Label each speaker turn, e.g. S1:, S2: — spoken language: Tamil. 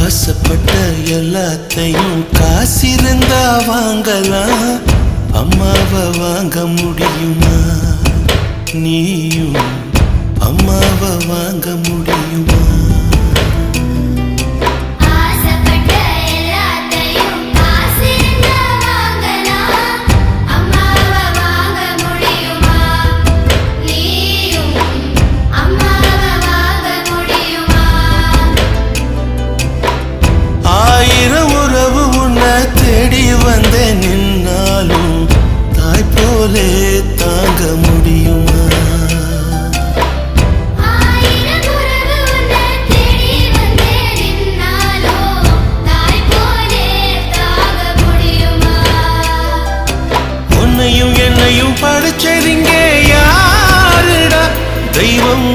S1: ஆசைப்பட்ட எல்லாத்தையும் காசிருந்தா வாங்கலாம், அம்மாவை வாங்க முடியுமா? நீயும் அம்மாவை வாங்க முடியுமா? ஆயிரம் உறவு உன்னை தேடி வந்தே நின்னாலும் தாய் போலே தாங்க முடியுமா? உன்னையும் என்னையும் படிச்சதிங்க யாருடா? தெய்வம்